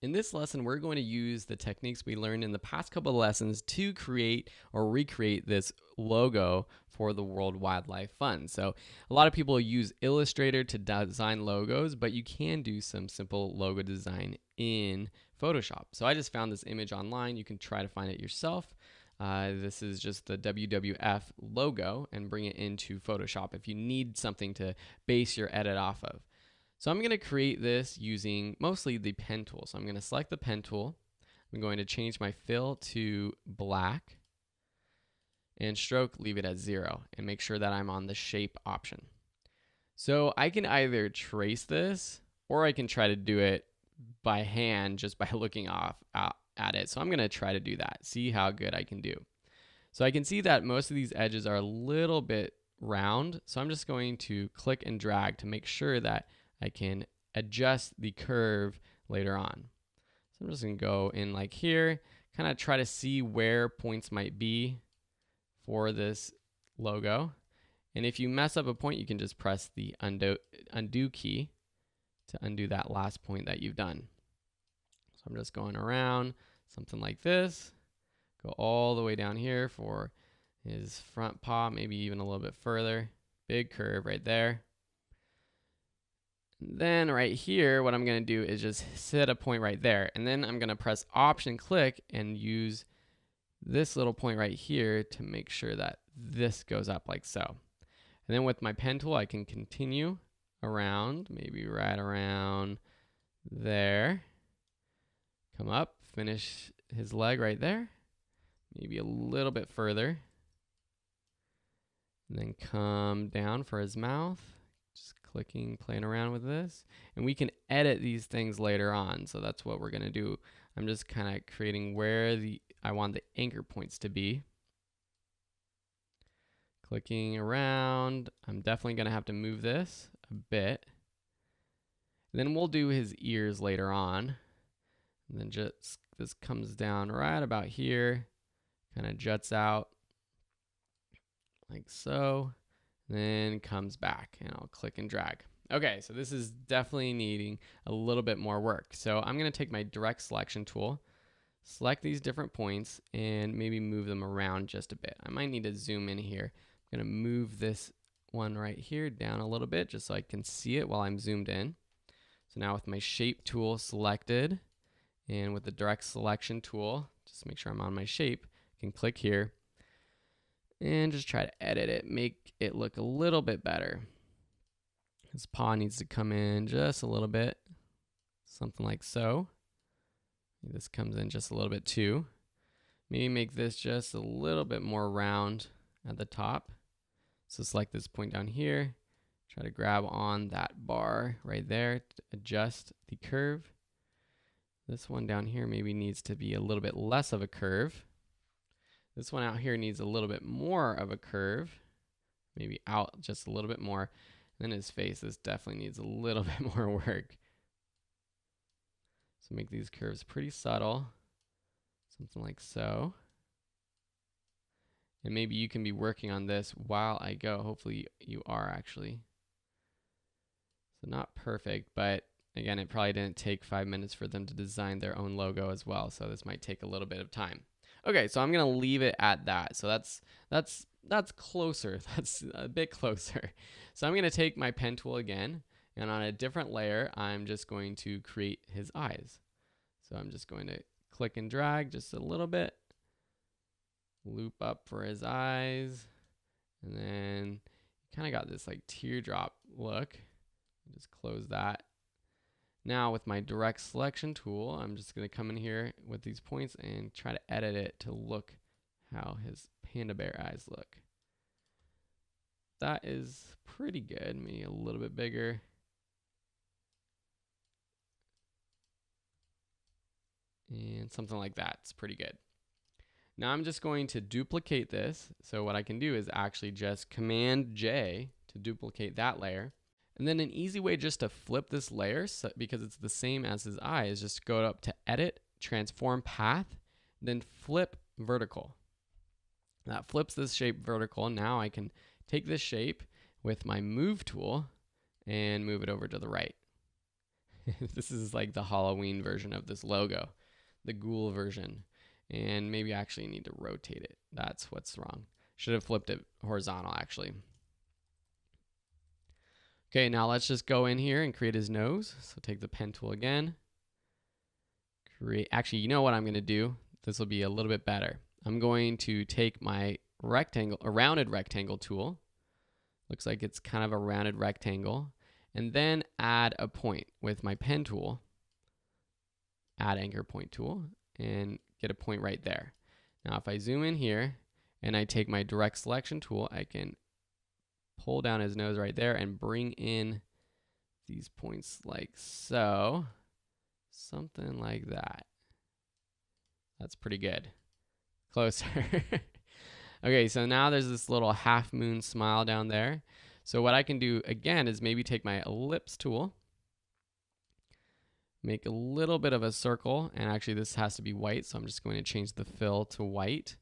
In this lesson, we're going to use the techniques we learned in the past couple of lessons to create or recreate this logo for the World Wildlife Fund. So a lot of people use Illustrator to design logos, but you can do some simple logo design in Photoshop. So I just found this image online. You can try to find it yourself. This is just the WWF logo, and bring it into Photoshop if you need something to base your edit off of. So I'm going to create this using mostly the pen tool. So I'm going to select the pen tool. I'm going to change my fill to black, and stroke leave it at 0, and make sure that I'm on the shape option. So I can either trace this, or I can try to do it by hand just by looking at it. So I'm going to try to do that, see how good I can do. So I can see that most of these edges are a little bit round. So I'm just going to click and drag to make sure that I can adjust the curve later on. So I'm just going to go in like here, kind of try to see where points might be for this logo. And if you mess up a point, you can just press the undo key to undo that last point that you've done. So I'm just going around something like this, go all the way down here for his front paw, maybe even a little bit further. Big curve right there. Then right here, what I'm going to do is just set a point right there. And then I'm going to press Option click and use this little point right here to make sure that this goes up like so. And then with my pen tool, I can continue around, maybe right around there. Come up, finish his leg right there. Maybe a little bit further. And then come down for his mouth. Just clicking, playing around with this. And we can edit these things later on. So that's what we're going to do. I'm just kind of creating where I want the anchor points to be. Clicking around. I'm definitely going to have to move this a bit. And then we'll do his ears later on. And then just this comes down right about here. Kind of juts out like so. Then comes back, and I'll click and drag. Okay, so this is definitely needing a little bit more work. So I'm going to take my direct selection tool, select these different points, and maybe move them around just a bit. I might need to zoom in here. I'm going to move this one right here down a little bit just so I can see it while I'm zoomed in. So now with my shape tool selected, and with the direct selection tool, just make sure I'm on my shape, I can click here and just try to edit it, make it look a little bit better. His paw needs to come in just a little bit, something like so. This comes in just a little bit too. Maybe make this just a little bit more round at the top. So select this point down here, try to grab on that bar right there to adjust the curve. This one down here maybe needs to be a little bit less of a curve. This one out here needs a little bit more of a curve, maybe out just a little bit more. And then his face, this definitely needs a little bit more work. So make these curves pretty subtle, something like so. And maybe you can be working on this while I go. Hopefully you are actually. So not perfect, but again, it probably didn't take 5 minutes for them to design their own logo as well. So this might take a little bit of time. Okay, so I'm gonna leave it at that. So that's closer. That's a bit closer. So I'm gonna take my pen tool again, and on a different layer, I'm just going to create his eyes. So I'm just going to click and drag just a little bit, loop up for his eyes, and then kind of got this like teardrop look. Just close that. Now with my direct selection tool, I'm just going to come in here with these points and try to edit it to look how his panda bear eyes look. That is pretty good, maybe a little bit bigger. And something like that, it's pretty good. Now I'm just going to duplicate this. So what I can do is actually just Command J to duplicate that layer. And then an easy way just to flip this layer, because it's the same as his eye, is just go up to Edit, Transform Path, then Flip Vertical. That flips this shape vertical. Now I can take this shape with my Move tool and move it over to the right. This is like the Halloween version of this logo, the ghoul version. And maybe I actually need to rotate it. That's what's wrong. Should have flipped it horizontal actually. Okay, now let's just go in here and create his nose. So take the pen tool again. Actually, you know what I'm going to do? This will be a little bit better. I'm going to take my rounded rectangle tool. Looks like it's kind of a rounded rectangle. And then add a point with my pen tool. Add anchor point tool and get a point right there. Now if I zoom in here and I take my direct selection tool, I can pull down his nose right there and bring in these points like so. Something like that. That's pretty good. Closer. Okay, so now there's this little half moon smile down there. So what I can do again is maybe take my ellipse tool, make a little bit of a circle, and actually this has to be white, so I'm just going to change the fill to white.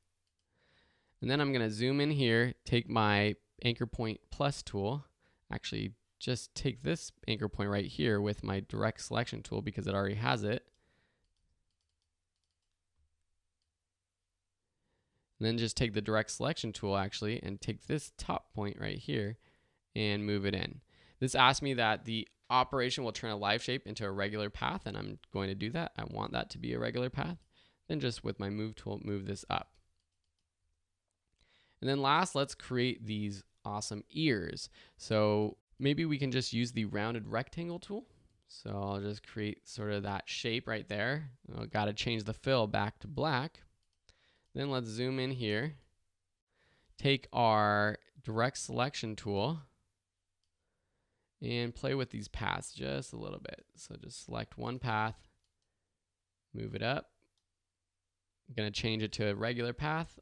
And then I'm going to zoom in here, take my anchor point plus tool, actually just take this anchor point right here with my direct selection tool because it already has it. And then just take the direct selection tool actually and take this top point right here and move it in. This asks me that the operation will turn a live shape into a regular path, and I'm going to do that. I want that to be a regular path. Then just with my move tool, move this up. And then last, let's create these awesome ears. So maybe we can just use the rounded rectangle tool. So I'll just create sort of that shape right there. I've got to change the fill back to black. Then let's zoom in here. Take our direct selection tool and play with these paths just a little bit. So just select one path, move it up. I'm going to change it to a regular path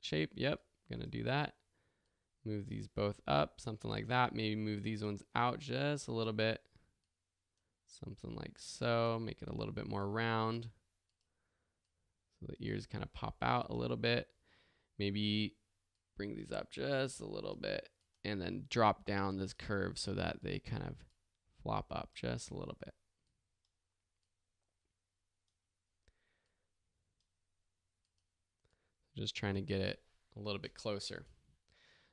shape. Yep, I'm going to do that. Move these both up, something like that. Maybe move these ones out just a little bit. Something like so. Make it a little bit more round. So the ears kind of pop out a little bit. Maybe bring these up just a little bit and then drop down this curve so that they kind of flop up just a little bit. Just trying to get it a little bit closer.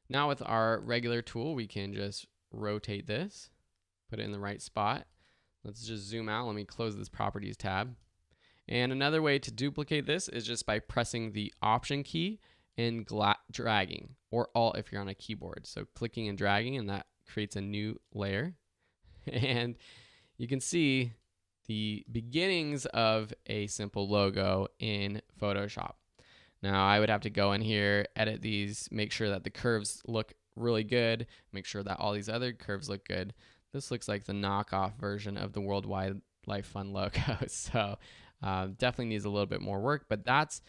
Now with our regular tool, we can just rotate this, put it in the right spot. Let's just zoom out. Let me close this properties tab. And another way to duplicate this is just by pressing the Option key and dragging, or Alt if you're on a keyboard. So clicking and dragging, and that creates a new layer. And you can see the beginnings of a simple logo in Photoshop. Now I would have to go in here, edit these, make sure that the curves look really good, make sure that all these other curves look good. This looks like the knockoff version of the World Wildlife Fund logo. So definitely needs a little bit more work, but that's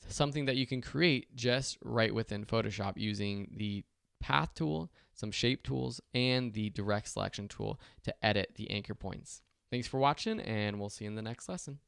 something that you can create just right within Photoshop using the path tool, some shape tools, and the direct selection tool to edit the anchor points. Thanks for watching, and we'll see you in the next lesson.